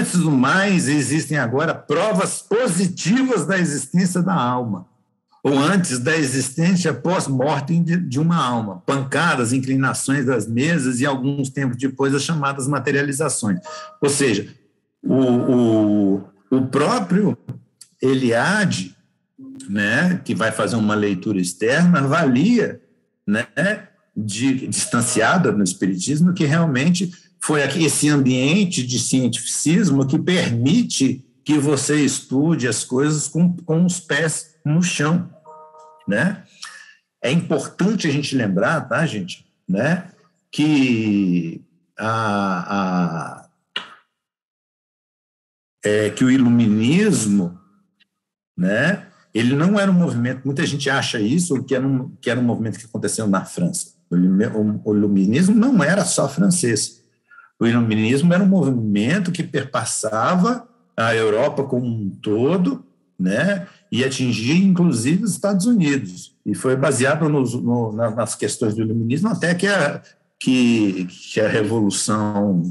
Antes do mais, existem agora provas positivas da existência da alma, ou antes da existência pós-mortem de uma alma, pancadas, inclinações das mesas e, alguns tempos depois, as chamadas materializações. Ou seja, o próprio Eliade, né, que vai fazer uma leitura externa, avalia, né, distanciada no Espiritismo, que realmente foi aqui esse ambiente de cientificismo que permite que você estude as coisas com os pés no chão, né? É importante a gente lembrar, tá, gente, né, que que o iluminismo, né, ele não era um movimento, muita gente acha isso, que era um movimento que aconteceu na França. O iluminismo não era só francês. O iluminismo era um movimento que perpassava a Europa como um todo, né, e atingia, inclusive, os Estados Unidos. E foi baseado nas questões do iluminismo até que a Revolução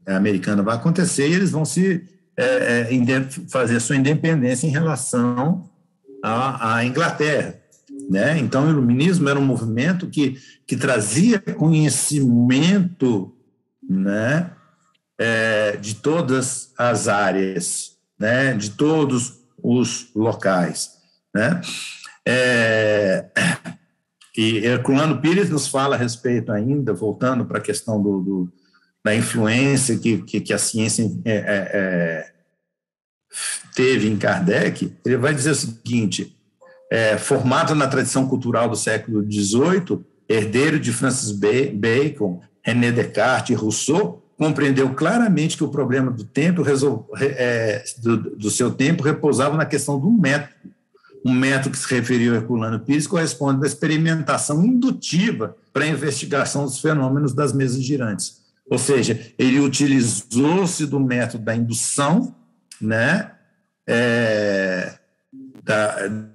Americana vai acontecer e eles vão fazer a sua independência em relação à Inglaterra, né? Então, o iluminismo era um movimento que trazia conhecimento, né, de todas as áreas, né, de todos os locais, né? E Herculano Pires nos fala a respeito ainda, voltando para a questão da influência que a ciência teve em Kardec. Ele vai dizer o seguinte: formado na tradição cultural do século XVIII, herdeiro de Francis Bacon, René Descartes e Rousseau, compreendeu claramente que o problema do tempo, do seu tempo, repousava na questão do método. Um método que se referiu a Herculano Pires corresponde à experimentação indutiva para a investigação dos fenômenos das mesas girantes. Ou seja, ele utilizou-se do método da indução, né,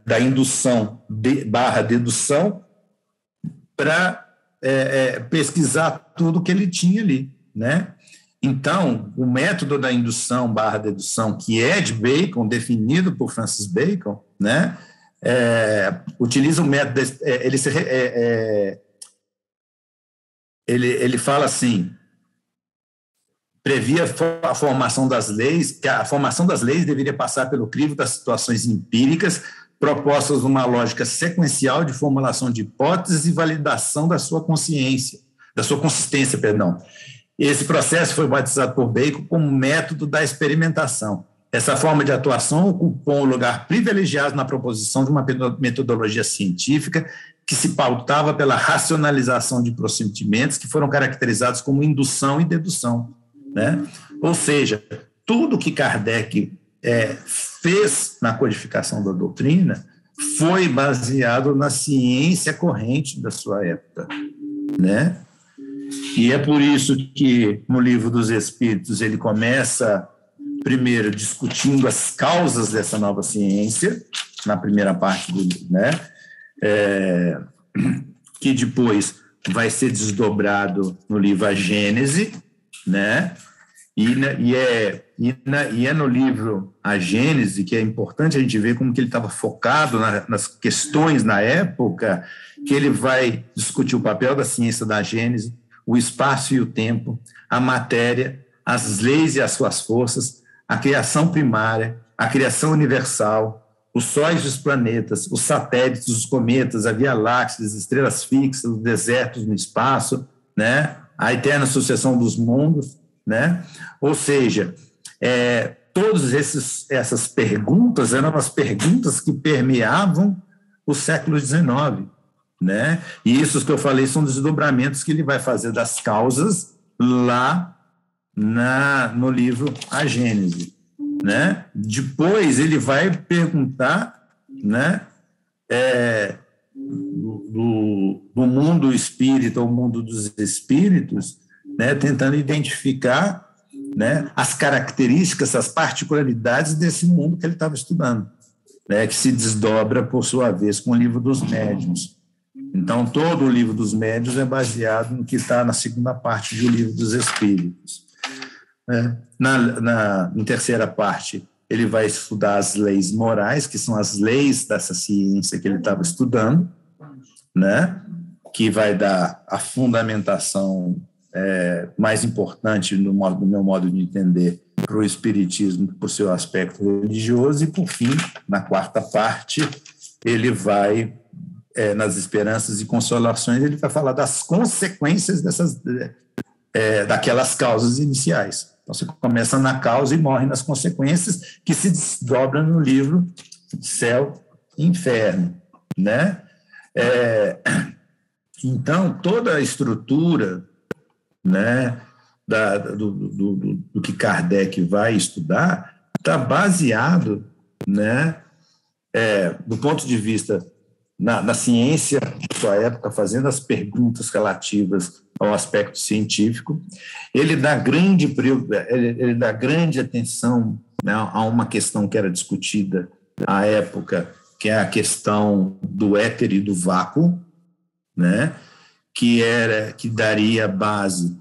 da indução barra dedução, para pesquisar tudo que ele tinha ali, né? Então, o método da indução barra dedução, que é de Bacon, definido por Francis Bacon, né, utiliza o método, ele fala assim, previa a formação das leis, que a formação das leis deveria passar pelo crivo das situações empíricas propostas numa lógica sequencial de formulação de hipóteses e validação da sua consistência. Esse processo foi batizado por Bacon como método da experimentação. Essa forma de atuação ocupou um lugar privilegiado na proposição de uma metodologia científica que se pautava pela racionalização de procedimentos que foram caracterizados como indução e dedução, né? Ou seja, tudo que Kardec fez na codificação da doutrina foi baseado na ciência corrente da sua época, né? E é por isso que no Livro dos Espíritos ele começa primeiro discutindo as causas dessa nova ciência, na primeira parte do livro, né? Que depois vai ser desdobrado no livro A Gênese, né? E é no livro A Gênese que é importante a gente ver como que ele estava focado nas questões na época, que ele vai discutir o papel da ciência da Gênese, o espaço e o tempo, a matéria, as leis e as suas forças, a criação primária, a criação universal, os sóis e os planetas, os satélites, os cometas, a Via Láctea, as estrelas fixas, os desertos no espaço, né? A eterna sucessão dos mundos, né? Ou seja, todas essas perguntas eram as perguntas que permeavam o século XIX, né? E isso que eu falei são desdobramentos que ele vai fazer das causas lá no livro A Gênese, né? Depois ele vai perguntar, né, do mundo espírita, o mundo dos espíritos, né, tentando identificar, né, as características, as particularidades desse mundo que ele estava estudando, né, que se desdobra, por sua vez, com o Livro dos Médiuns. Então, todo o Livro dos Médiuns é baseado no que está na segunda parte do Livro dos Espíritos. Em terceira parte, ele vai estudar as leis morais, que são as leis dessa ciência que ele estava estudando, né? Que vai dar a fundamentação mais importante, no meu modo de entender, para o Espiritismo, por seu aspecto religioso, e, por fim, na quarta parte, ele vai, nas Esperanças e Consolações, ele vai falar das consequências daquelas causas iniciais. Então, você começa na causa e morre nas consequências, que se desdobram no livro Céu e Inferno, né? Então, toda a estrutura, né, do que Kardec vai estudar está baseado, né, do ponto de vista na ciência de sua época, fazendo as perguntas relativas ao aspecto científico. Ele dá grande atenção, né, a uma questão que era discutida à época, que é a questão do éter e do vácuo, né, que daria base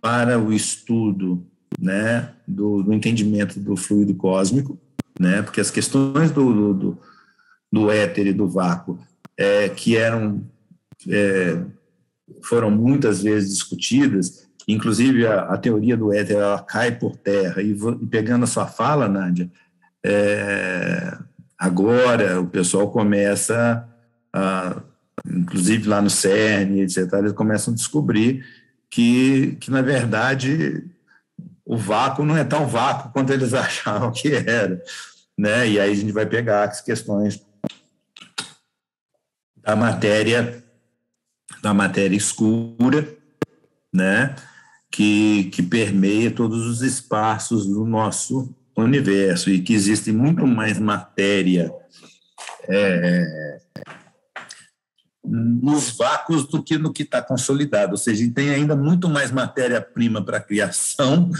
para o estudo, né, do entendimento do fluido cósmico, né, porque as questões do éter e do vácuo foram muitas vezes discutidas, inclusive a teoria do éter, ela cai por terra, e pegando a sua fala, Nádia, agora o pessoal começa inclusive lá no CERN, etc., eles começam a descobrir que na verdade, o vácuo não é tão vácuo quanto eles achavam que era, né? E aí a gente vai pegar as questões da matéria escura, né? Que permeia todos os espaços do nosso universo, e que existe muito mais matéria nos vácuos do que no que está consolidado, ou seja, tem ainda muito mais matéria-prima para a criação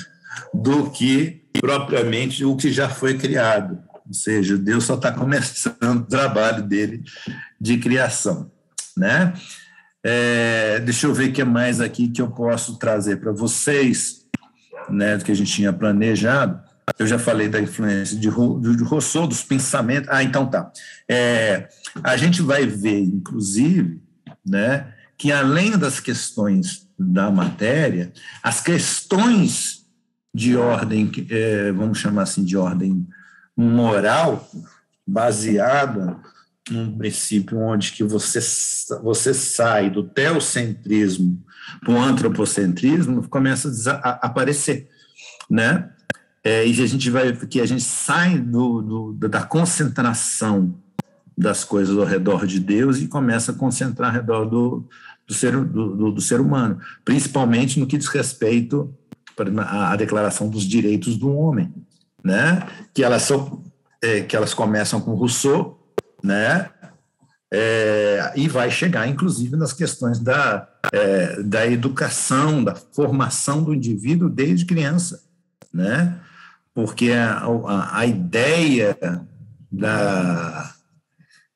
do que propriamente o que já foi criado, ou seja, Deus só está começando o trabalho dele de criação, né? Deixa eu ver o que mais aqui que eu posso trazer para vocês, né, do que a gente tinha planejado. Eu já falei da influência de Rousseau, dos pensamentos. Então tá. A gente vai ver, inclusive, né, que além das questões da matéria, as questões de ordem, vamos chamar assim, de ordem moral, baseada num princípio onde que você sai do teocentrismo para o antropocentrismo, começa a aparecer, né? E a gente sai da concentração das coisas ao redor de Deus e começa a concentrar ao redor do ser humano, principalmente no que diz respeito à Declaração dos Direitos do Homem, né? Que elas começam com Rousseau, né? E vai chegar, inclusive, nas questões da educação, da formação do indivíduo desde criança, né? Porque a ideia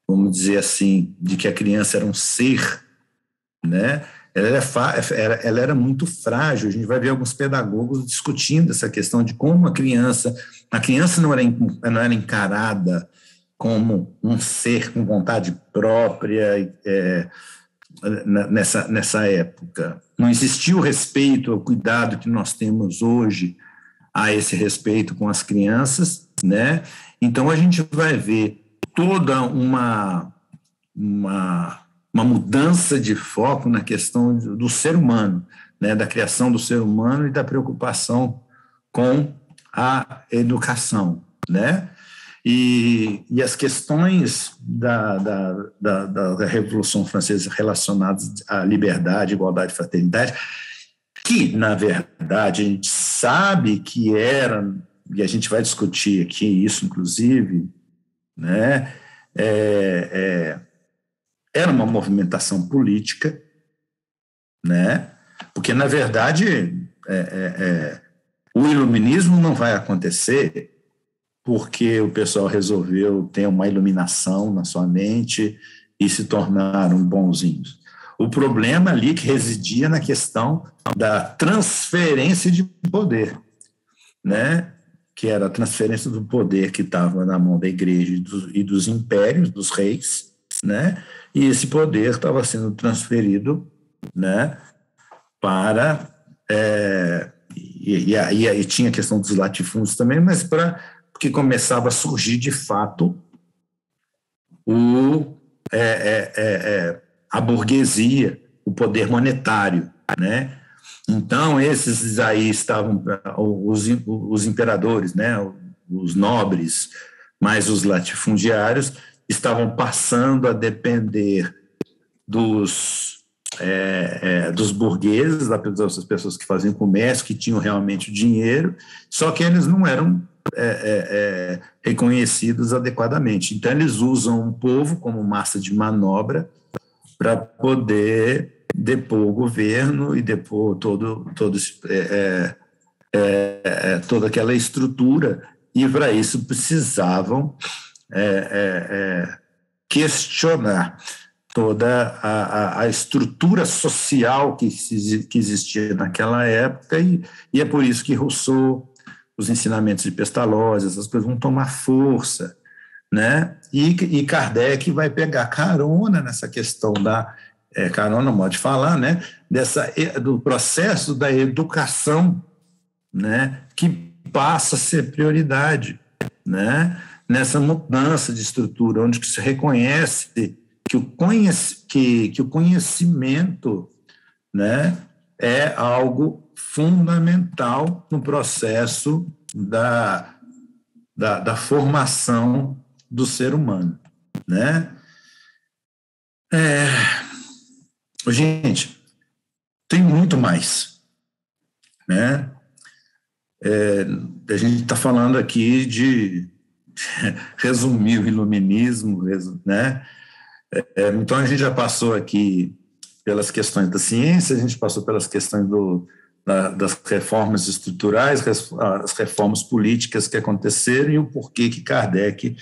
vamos dizer assim, de que a criança era um ser, né? Ela era muito frágil. A gente vai ver alguns pedagogos discutindo essa questão de como a criança não era encarada como um ser com vontade própria nessa época. Não existia o respeito, o cuidado que nós temos hoje a esse respeito com as crianças, né? Então a gente vai ver toda uma mudança de foco na questão do ser humano, né? Da criação do ser humano e da preocupação com a educação, né? E as questões da Revolução Francesa relacionadas à liberdade, igualdade e fraternidade, que, na verdade, a gente sabe que era, e a gente vai discutir aqui isso, inclusive, né, era uma movimentação política, né, porque, na verdade, o iluminismo não vai acontecer porque o pessoal resolveu ter uma iluminação na sua mente e se tornaram bonzinhos. O problema ali que residia na questão da transferência de poder. né, que era a transferência do poder que estava na mão da igreja e dos impérios, dos reis, né, e esse poder estava sendo transferido, né, para... E tinha a questão dos latifúndios também, mas porque começava a surgir, de fato, a burguesia, o poder monetário, né? Então, esses aí estavam, os imperadores, né? Os nobres, mais os latifundiários, estavam passando a depender dos burgueses, das pessoas que faziam comércio, que tinham realmente o dinheiro, só que eles não eram reconhecidos adequadamente. Então, eles usam o povo como massa de manobra para poder depor o governo e depor toda aquela estrutura, e para isso precisavam questionar toda a estrutura social que existia naquela época, e é por isso que Rousseau, os ensinamentos de Pestalozzi, essas coisas vão tomar força, né? E Kardec vai pegar carona nessa questão carona, modo de falar, né? Do processo da educação, né? Que passa a ser prioridade, né? Nessa mudança de estrutura, onde se reconhece que o conhecimento, né, é algo fundamental no processo da formação do ser humano, né? Gente, tem muito mais, né? A gente está falando aqui de resumir o iluminismo, né? Então, a gente já passou aqui pelas questões da ciência, a gente passou pelas questões das reformas estruturais, as reformas políticas que aconteceram e o porquê que Kardec,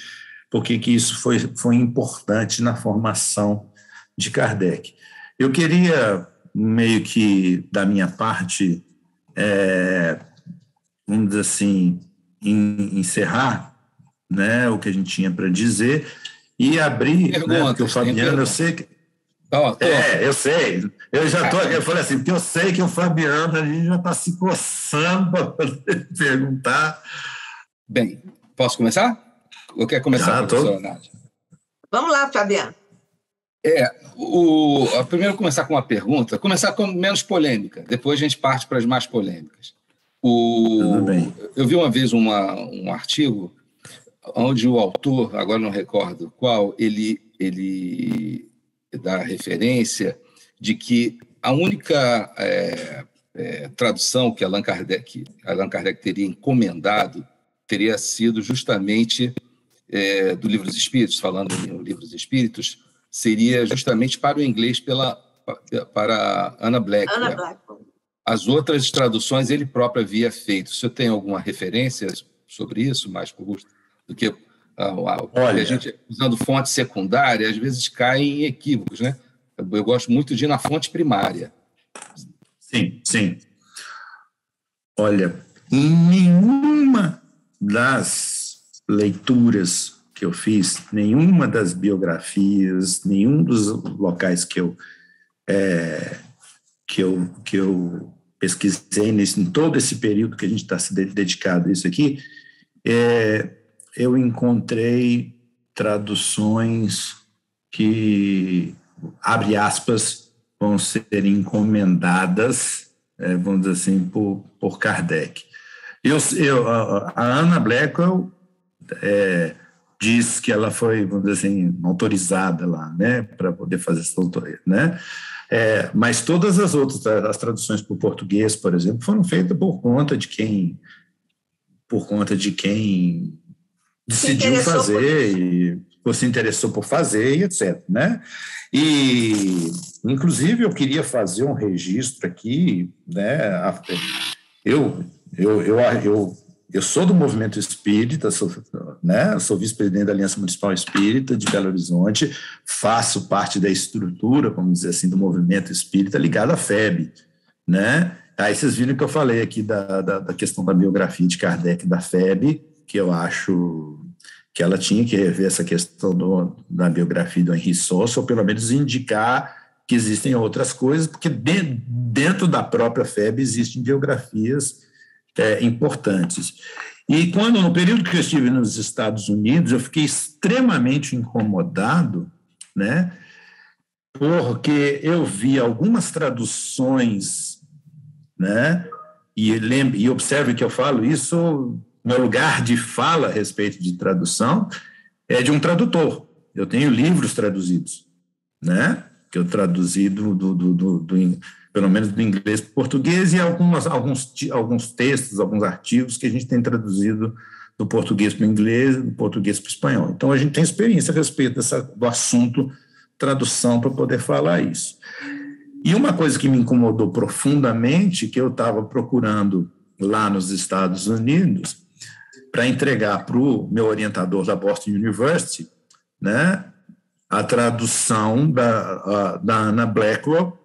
porquê que isso foi importante na formação de Kardec. Eu queria, meio que da minha parte, vamos dizer assim, encerrar, né, o que a gente tinha para dizer e abrir, né, porque o Fabiano, eu sei que... eu sei, eu já estou aqui, eu falei assim, porque eu sei que o Fabiano, a gente já está se coçando para poder perguntar. Bem, posso começar? Ou quer começar, professora Nádia? Vamos lá, Fabiano. Primeiro começar com uma pergunta, começar com menos polêmica, depois a gente parte para as mais polêmicas. Tudo bem. Eu vi uma vez um artigo onde o autor, agora não recordo qual, ele dá referência de que a única tradução que Allan Kardec teria encomendado teria sido justamente do Livro dos Espíritos, falando no Livro dos Espíritos, seria justamente para o inglês para Anna Blackwell. As outras traduções ele próprio havia feito. O senhor tem alguma referência sobre isso, mais robusta? Do que a gente, usando fonte secundária, às vezes cai em equívocos, né? Eu gosto muito de ir na fonte primária. Sim. Olha, em nenhuma das leituras que eu fiz, nenhuma das biografias, nenhum dos locais que eu pesquisei em todo esse período que a gente está se dedicado a isso aqui, eu encontrei traduções que, abre aspas, vão ser encomendadas, vamos dizer assim, por Kardec. A Anna Blackwell diz que ela foi, vamos dizer assim, autorizada lá, né, para poder fazer essa doutoria, né? Mas todas as outras, as traduções para o português, por exemplo, foram feitas por conta de quem decidiu fazer, se interessou por fazer, e etc., né? E, inclusive, eu queria fazer um registro aqui, né? Eu sou do movimento espírita, sou vice-presidente da Aliança Municipal Espírita de Belo Horizonte, faço parte da estrutura, vamos dizer assim, do movimento espírita ligado à FEB, né? Aí vocês viram que eu falei aqui da questão da biografia de Kardec da FEB, que eu acho que ela tinha que rever essa questão da biografia do Henri Sauce, ou pelo menos indicar que existem outras coisas, porque dentro da própria FEB existem biografias importantes. E no período que eu estive nos Estados Unidos, eu fiquei extremamente incomodado, né, porque eu vi algumas traduções, né, e observe que eu falo isso, meu lugar de fala a respeito de tradução é de um tradutor. Eu tenho livros traduzidos, né, que eu traduzi pelo menos do inglês para o português, e alguns textos, alguns artigos que a gente tem traduzido do português para o inglês, do português para o espanhol. Então, a gente tem experiência a respeito do assunto tradução para poder falar isso. E uma coisa que me incomodou profundamente, que eu estava procurando lá nos Estados Unidos, para entregar para o meu orientador da Boston University, né, a tradução da Anna Blackwell,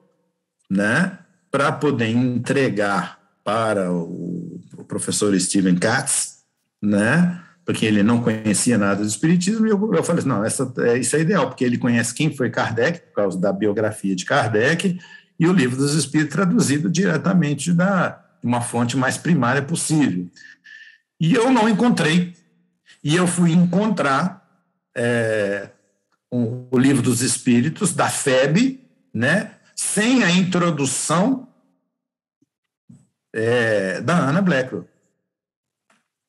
né, para poder entregar para o professor Steven Katz, né, porque ele não conhecia nada do espiritismo, e eu falei assim, não, isso é ideal, porque ele conhece quem foi Kardec, por causa da biografia de Kardec, e o Livro dos Espíritos traduzido diretamente de uma fonte mais primária possível. E eu não encontrei, e eu fui encontrar o Livro dos Espíritos, da FEB, né, sem a introdução da Anna Blackwell,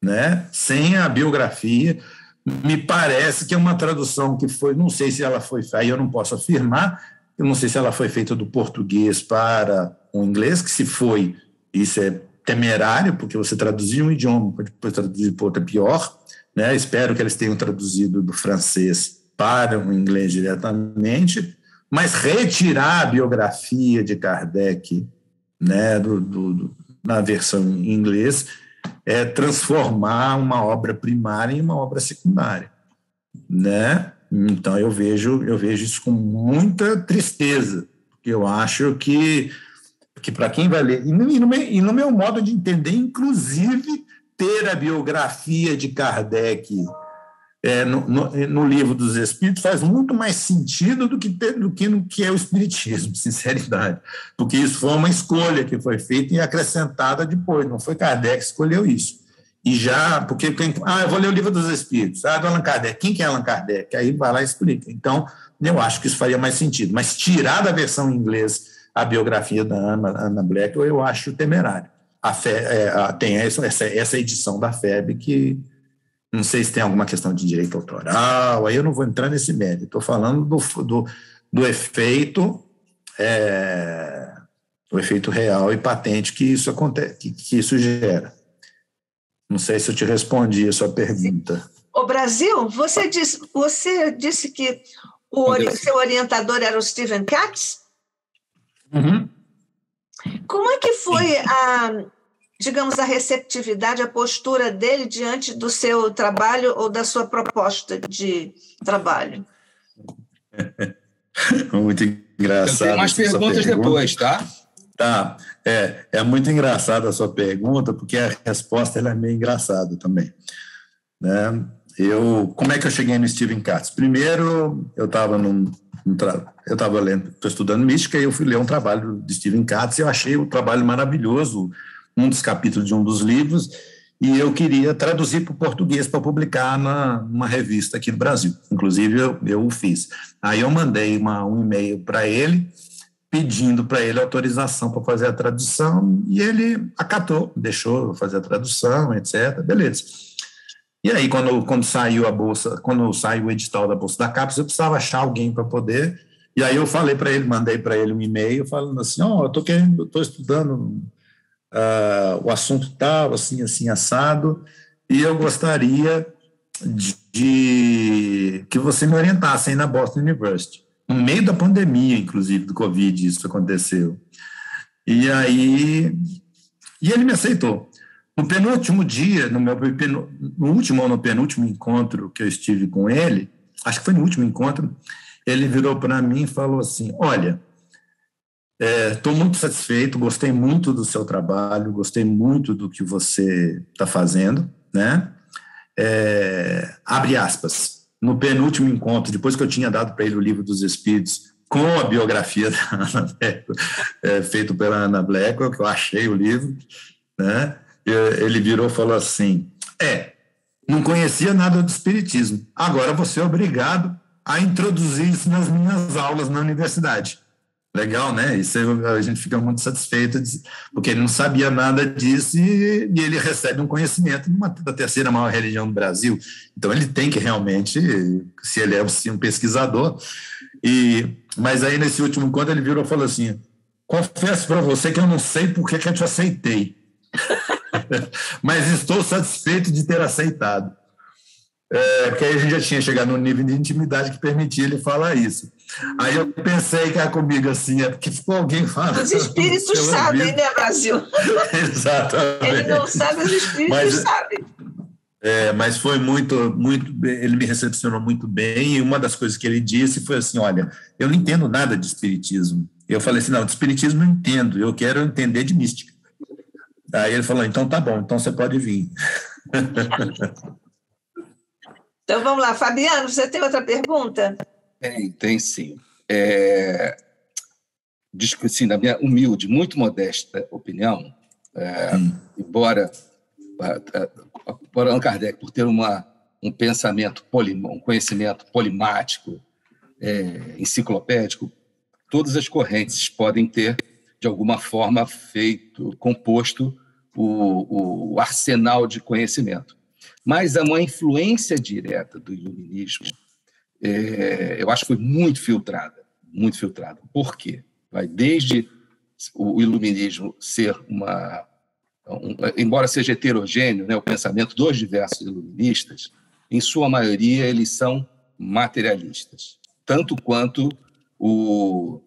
né, sem a biografia. Me parece que é uma tradução que foi, não sei se ela foi, aí eu não posso afirmar, eu não sei se ela foi feita do português para o inglês, que se foi, isso é temerário, porque você traduzir um idioma, depois traduzir para outro é pior, né, espero que eles tenham traduzido do francês para o inglês diretamente, mas retirar a biografia de Kardec, né, na versão em inglês, é transformar uma obra primária em uma obra secundária, né? Então eu vejo isso com muita tristeza, porque eu acho que para quem vai ler, e no meu modo de entender, inclusive ter a biografia de Kardec no Livro dos Espíritos faz muito mais sentido do que no que é o Espiritismo, sinceridade, porque isso foi uma escolha que foi feita e acrescentada depois, não foi Kardec que escolheu isso. E já, porque eu vou ler o Livro dos Espíritos, do Allan Kardec, quem que é Allan Kardec? Aí vai lá e explica. Então, eu acho que isso faria mais sentido, mas tirar da versão em inglês a biografia da Anna Blackwell, eu acho temerário. Tem essa edição da FEB que não sei se tem alguma questão de direito autoral, aí eu não vou entrar nesse mérito, estou falando do efeito real e patente que isso acontece, que isso gera. Não sei se eu te respondi a sua pergunta. O Brasil, você disse que seu orientador era o Steven Katz? Uhum. Como é que foi digamos, a receptividade, a postura dele diante do seu trabalho ou da sua proposta de trabalho? Muito engraçado. Eu tenho mais perguntas depois, tá? Tá. É muito engraçada a sua pergunta, porque a resposta ela é meio engraçada também, né? Como é que eu cheguei no Steven Katz? Primeiro, eu estava estou estudando mística, e eu fui ler um trabalho de Steven Katz, e eu achei o trabalho maravilhoso, um dos capítulos de um dos livros, e eu queria traduzir para o português para publicar numa revista aqui no Brasil. Inclusive, eu o fiz. Aí eu mandei um e-mail para ele, pedindo para ele autorização para fazer a tradução, e ele acatou, deixou eu fazer a tradução, etc. Beleza. E aí, quando saiu o edital da Bolsa da CAPES, eu precisava achar alguém para poder, e aí eu falei para ele, mandei para ele um e-mail falando assim, eu estou estudando o assunto tal, assim, assado, e eu gostaria de que você me orientasse aí na Boston University. No meio da pandemia, inclusive, do Covid, isso aconteceu. E ele me aceitou. No penúltimo dia, no último ou no penúltimo encontro que eu estive com ele, acho que foi no último encontro, ele virou para mim e falou assim, olha, Estou muito satisfeito, gostei muito do seu trabalho, gostei muito do que você está fazendo, né? Abre aspas. No penúltimo encontro, depois que eu tinha dado para ele o Livro dos Espíritos, com a biografia da Ana Blackwell, feito pela Ana Blackwell, que eu achei o livro, né? Ele virou e falou assim, não conhecia nada do espiritismo, agora vou ser obrigado a introduzir isso nas minhas aulas na universidade. Legal, né? Isso a gente fica muito satisfeito, porque ele não sabia nada disso e ele recebe um conhecimento da terceira maior religião do Brasil. Então, ele tem que realmente, se ele é um pesquisador. Mas aí, nesse último encontro, ele virou e falou assim, confesso para você que eu não sei por que eu te aceitei, mas estou satisfeito de ter aceitado. Porque aí a gente já tinha chegado num nível de intimidade que permitia ele falar isso. Aí eu pensei que era comigo assim, porque ficou alguém falando. Os espíritos sabem, né, Brasil? Exatamente. Ele não sabe, os espíritos sabem. Mas foi muito, ele me recepcionou muito bem, e uma das coisas que ele disse foi assim, olha, eu não entendo nada de espiritismo. Eu falei assim, não, de espiritismo eu entendo, eu quero entender de mística. Aí ele falou, então tá bom, então você pode vir. Então, vamos lá. Fabiano, você tem outra pergunta? Tem sim. Sim, na minha humilde, muito modesta opinião, embora Allan Kardec, por ter um pensamento, um conhecimento polimático, enciclopédico, todas as correntes podem ter, de alguma forma, composto o arsenal de conhecimento. Mas uma influência direta do iluminismo, eu acho que foi muito filtrada. Muito filtrada. Por quê? Vai desde o iluminismo ser embora seja heterogêneo, né, o pensamento dos diversos iluministas, em sua maioria eles são materialistas, tanto quanto o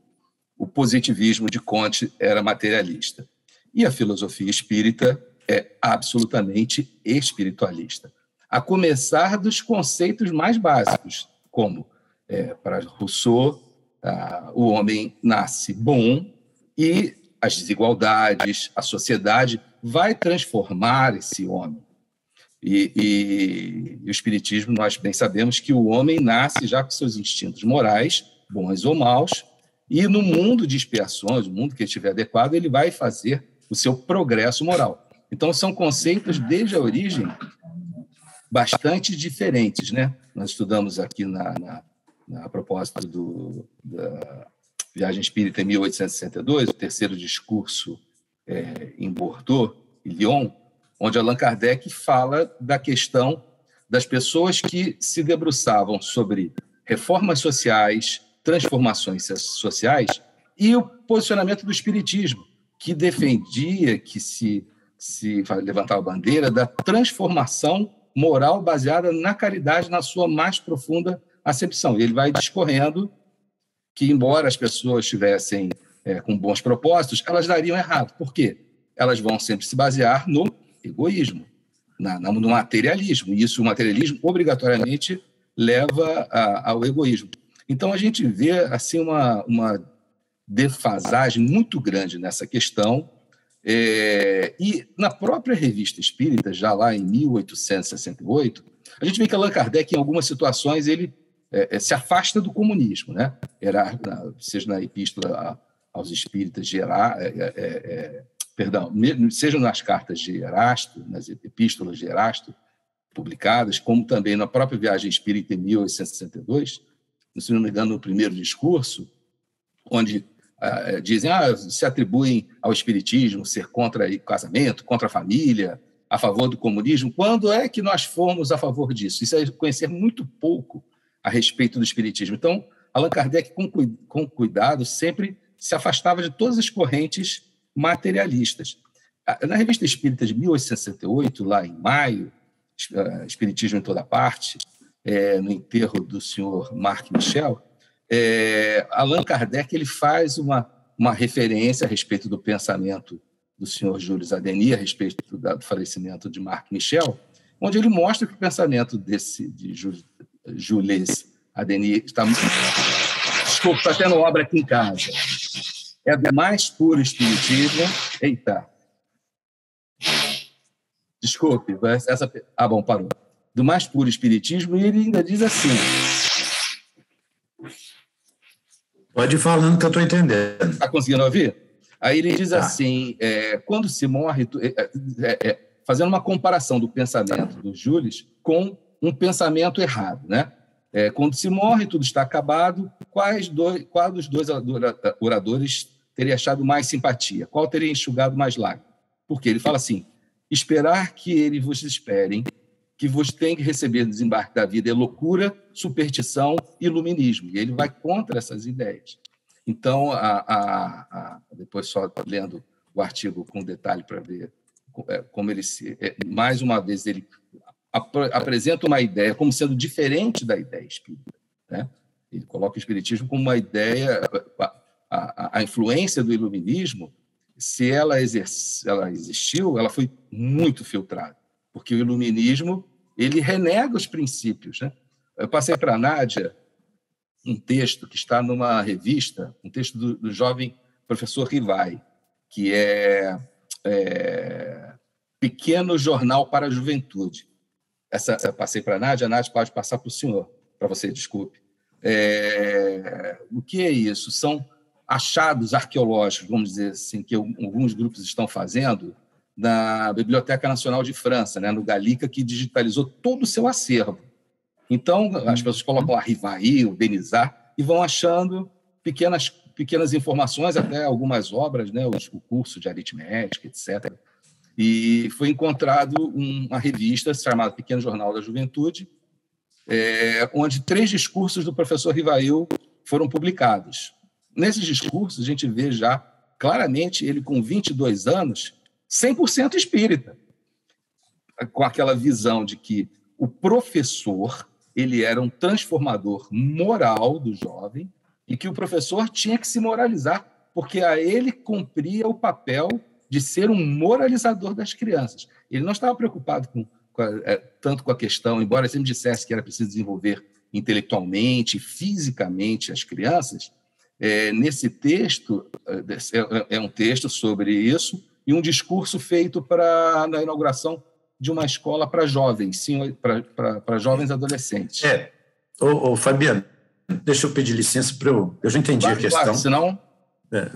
positivismo de Comte era materialista. E a filosofia espírita é absolutamente espiritualista, a começar dos conceitos mais básicos, como, para Rousseau, o homem nasce bom e as desigualdades, a sociedade vai transformar esse homem. E o espiritismo, nós bem sabemos que o homem nasce já com seus instintos morais, bons ou maus, e no mundo de expiações, o mundo que estiver adequado, ele vai fazer o seu progresso moral. Então, são conceitos, desde a origem, bastante diferentes, né? Nós estudamos aqui, a propósito da Viagem Espírita em 1862, o terceiro discurso em Bordeaux e Lyon, onde Allan Kardec fala da questão das pessoas que se debruçavam sobre reformas sociais, transformações sociais e o posicionamento do espiritismo, que defendia que se levantava a bandeira da transformação moral baseada na caridade, na sua mais profunda acepção. E ele vai discorrendo que, embora as pessoas estivessem com bons propósitos, elas dariam errado. Por quê? Elas vão sempre se basear no egoísmo, no materialismo. E isso, o materialismo, obrigatoriamente, leva ao egoísmo. Então, a gente vê assim, uma defasagem muito grande nessa questão. E na própria Revista Espírita, já lá em 1868, a gente vê que Allan Kardec, em algumas situações, ele se afasta do comunismo, né? Seja na Epístola aos Espíritas de seja nas cartas de Erasto, nas Epístolas de Erasto, publicadas, como também na própria Viagem Espírita em 1862, se não me engano, no primeiro discurso, onde dizem, se atribuem ao espiritismo ser contra o casamento, contra a família, a favor do comunismo. Quando é que nós fomos a favor disso? Isso é conhecer muito pouco a respeito do espiritismo. Então, Allan Kardec, com cuidado, sempre se afastava de todas as correntes materialistas. Na Revista Espírita de 1868, lá em maio, Espiritismo em Toda Parte, no enterro do senhor Marc Michel, Allan Kardec ele faz uma referência a respeito do pensamento do senhor Jules Adeny, a respeito do falecimento de Marc Michel, onde ele mostra que o pensamento de Jules Adeny está até no obra aqui em casa. é do mais puro espiritismo. Eita. Desculpe. Bom, parou. Do mais puro espiritismo, e ele ainda diz assim... Pode ir falando que eu estou entendendo. Está conseguindo ouvir? Aí ele diz assim, quando se morre... fazendo uma comparação do pensamento do Jules com um pensamento errado, né? Quando se morre, tudo está acabado, qual dos dois oradores teria achado mais simpatia? Qual teria enxugado mais lágrimas? Porque ele fala assim, esperar que eles vos esperem, que vos tem que receber no desembarque da vida é loucura, superstição e iluminismo. E ele vai contra essas ideias. Então, depois só lendo o artigo com detalhe para ver como ele mais uma vez, ele apresenta uma ideia como sendo diferente da ideia espírita, né? Ele coloca o espiritismo como uma ideia, a influência do iluminismo, se ela existiu, ela foi muito filtrada, porque o iluminismo ele renega os princípios, né? Eu passei para a Nádia um texto que está numa revista, um texto do jovem professor Rivai, que é Pequeno Jornal para a Juventude. Eu passei para a Nádia pode passar para o senhor, para você, desculpe. O que é isso? São achados arqueológicos, vamos dizer assim, que alguns grupos estão fazendo na Biblioteca Nacional de França, né, no Gallica, que digitalizou todo o seu acervo. Então, as pessoas colocam lá Rivai, o Benizar, e vão achando pequenas informações, até algumas obras, né, o curso de aritmética, etc. E foi encontrado uma revista chamada Pequeno Jornal da Juventude, onde 3 discursos do professor Rivail foram publicados. Nesses discursos, a gente vê já claramente ele com 22 anos, 100% espírita, com aquela visão de que o professor ele era um transformador moral do jovem e que o professor tinha que se moralizar, porque a ele cumpria o papel de ser um moralizador das crianças. Ele não estava preocupado tanto com a questão, embora ele sempre dissesse que era preciso desenvolver intelectualmente, fisicamente as crianças. Nesse texto, é um texto sobre isso e um discurso feito na inauguração de uma escola para jovens, sim, para jovens adolescentes. Fabiano, deixa eu pedir licença para eu já entendi a questão. Claro,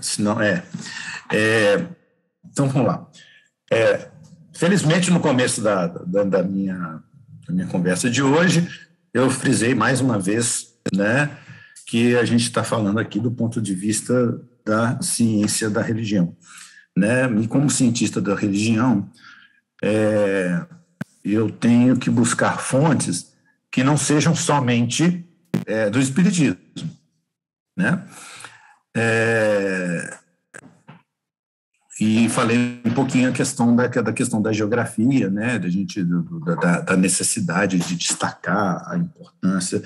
senão... Então, vamos lá. Felizmente, no começo da minha conversa de hoje, eu frisei mais uma vez, né, que a gente está falando aqui do ponto de vista da ciência da religião, né? E como cientista da religião, eu tenho que buscar fontes que não sejam somente do espiritismo, né? E falei um pouquinho a questão da questão da geografia, né? Da necessidade de destacar a importância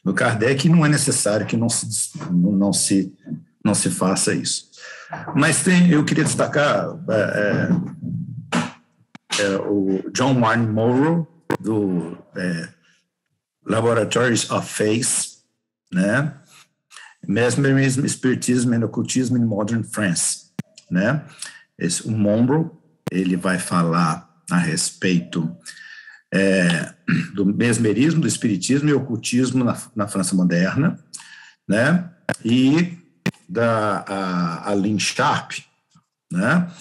do Kardec, e não é necessário que não se faça isso. Mas eu queria destacar o John Warren Morrow, do Laboratories of Faith, né? Mesmerism, Spiritism and Occultism in Modern France, né? O Monroe, ele vai falar a respeito do mesmerismo, do espiritismo e ocultismo na França moderna, né? E a Lynn Sharp, né?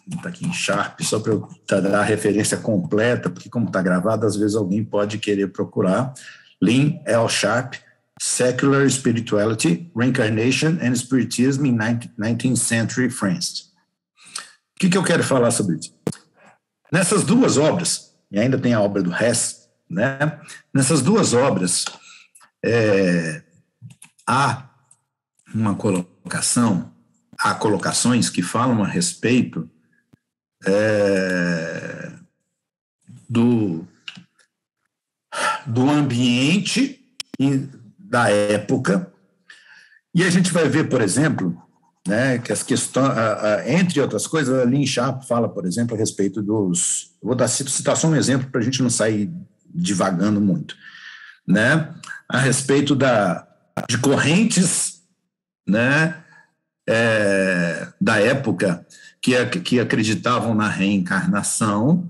Está aqui em Sharp, só para eu dar a referência completa, porque como está gravado, às vezes alguém pode querer procurar. Lynn L. Sharp, Secular Spirituality, Reincarnation and Spiritism in 19th Century France. O que eu quero falar sobre isso? Nessas 2 obras, e ainda tem a obra do Hess, né? Nessas 2 obras, há colocações que falam a respeito do ambiente da época, e a gente vai ver, por exemplo, né, que as questões, entre outras coisas, a Lynn Sharp fala, por exemplo, a respeito dos... Vou citar só um exemplo para a gente não sair divagando muito, né, a respeito de correntes né, da época que acreditavam na reencarnação,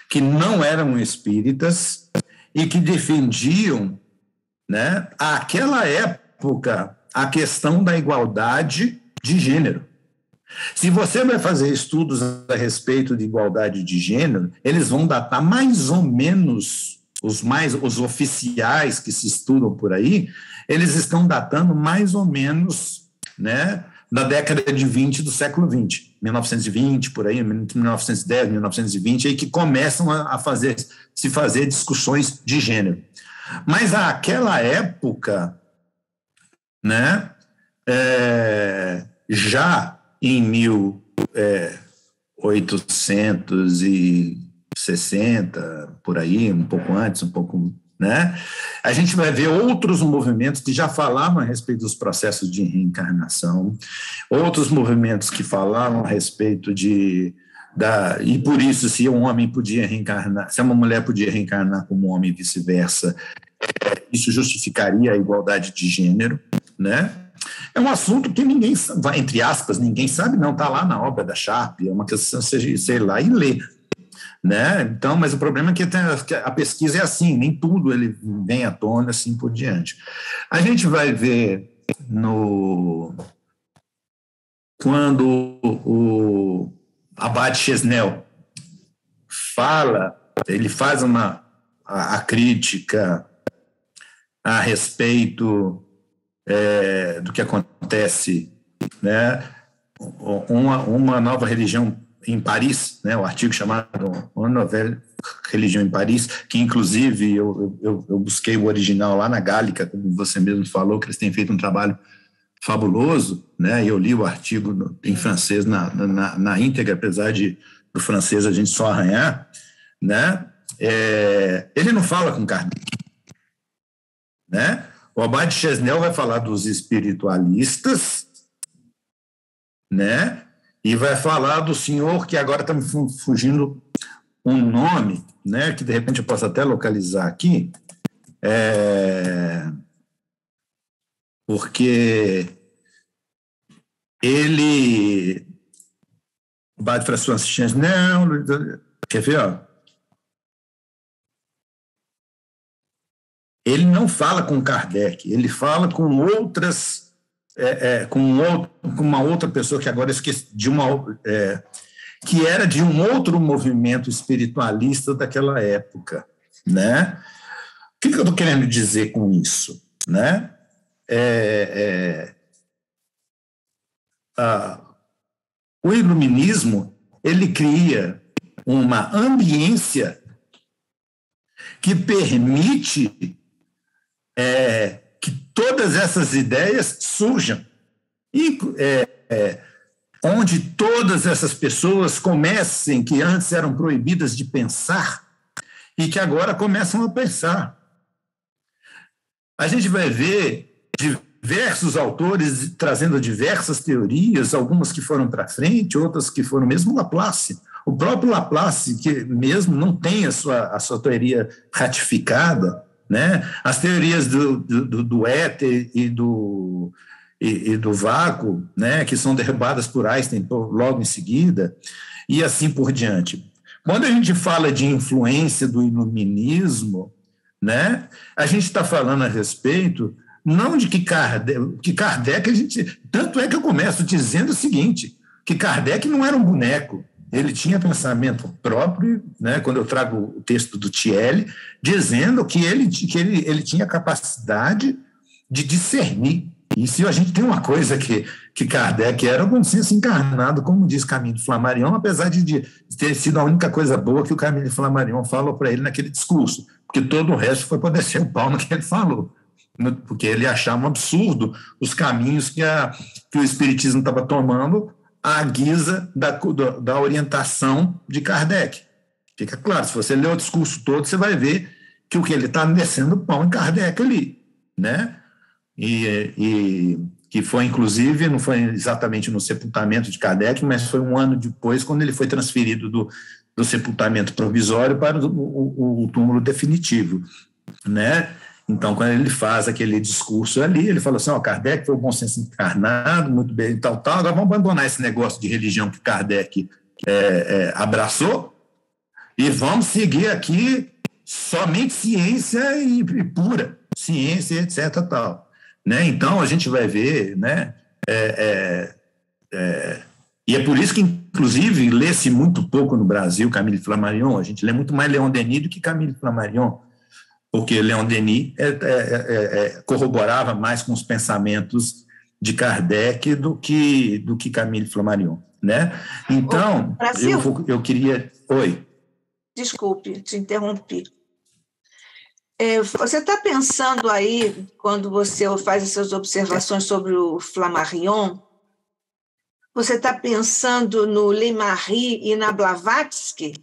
que não eram espíritas e que defendiam, né, àquela época, a questão da igualdade de gênero. Se você vai fazer estudos a respeito de igualdade de gênero, eles vão datar mais ou menos, os oficiais que se estudam por aí, eles estão datando mais ou menos, né, da década de 20 do século 20, 1920, por aí, 1910, 1920, aí que começam se fazer discussões de gênero. Mas naquela época, né, já em 1860, por aí, um pouco antes, né, a gente vai ver outros movimentos que já falavam a respeito dos processos de reencarnação, outros movimentos que falavam a respeito e por isso, se um homem podia reencarnar, se uma mulher podia reencarnar como um homem e vice-versa, isso justificaria a igualdade de gênero, né? É um assunto que ninguém, entre aspas, ninguém sabe, não, está lá na obra da Sharp, é uma questão, sei lá, e ler, né? Então, mas o problema é que a pesquisa é assim, nem tudo ele vem à tona, assim por diante. A gente vai ver quando o Abad Chesnel ele faz a crítica a respeito do que acontece, né? Uma nova religião em Paris, né? O artigo chamado Uma Nouvelle Religião em Paris, que inclusive eu busquei o original lá na Gálica, como você mesmo falou, que eles têm feito um trabalho fabuloso, né? Eu li o artigo em francês na íntegra, apesar do francês a gente só arranhar, né? Ele não fala com Kardec, né? O Abad Chesnel vai falar dos espiritualistas, né? E vai falar do senhor que agora está me fugindo um nome, né? Que de repente eu posso até localizar aqui, porque ele, Abad François Chesnel, quer ver, ó? Ele não fala com Kardec, ele fala com outras, com uma outra pessoa que agora eu esqueci, que era de um outro movimento espiritualista daquela época, né? O que eu estou querendo dizer com isso, né? O iluminismo, ele cria uma ambiência que permite que todas essas ideias surjam, onde todas essas pessoas comecem, que antes eram proibidas de pensar, e que agora começam a pensar. A gente vai ver diversos autores trazendo diversas teorias, algumas que foram para frente, outras que foram mesmo Laplace. O próprio Laplace, que mesmo não tem a sua teoria ratificada, né? As teorias do éter e do vácuo, né? Que são derrubadas por Einstein logo em seguida, e assim por diante. Quando a gente fala de influência do iluminismo, né? A gente está falando a respeito não de que Kardec, tanto é que eu começo dizendo o seguinte, que Kardec não era um boneco, ele tinha pensamento próprio, né, quando eu trago o texto do Thiele, dizendo que ele tinha capacidade de discernir. E se a gente tem uma coisa que Kardec era o bom senso encarnado, como diz Camille Flammarion, apesar de ter sido a única coisa boa que o Camille Flammarion falou para ele naquele discurso, porque todo o resto foi para descer o pau no que ele falou, porque ele achava um absurdo os caminhos que o Espiritismo estava tomando à guisa da orientação de Kardec. Fica claro, se você ler o discurso todo, você vai ver que o que ele está descendo o pau em Kardec ali, né? E que foi, inclusive, não foi exatamente no sepultamento de Kardec, mas foi um ano depois, quando ele foi transferido do sepultamento provisório para o túmulo definitivo, né? Então, quando ele faz aquele discurso ali, ele fala assim, Kardec foi o bom senso encarnado, muito bem, tal, agora vamos abandonar esse negócio de religião que Kardec abraçou e vamos seguir aqui somente ciência e pura, ciência, etc. Tal, né? Então, a gente vai ver, né? E é por isso que, inclusive, lê-se muito pouco no Brasil Camille Flammarion, a gente lê muito mais Leon Denis do que Camille Flammarion, porque Leon Denis corroborava mais com os pensamentos de Kardec do que Camille Flammarion, né? Então, eu queria... Oi. Desculpe, te interrompi. Você está pensando aí, quando você faz essas observações sobre o Flammarion, você está pensando no Leymarie e na Blavatsky,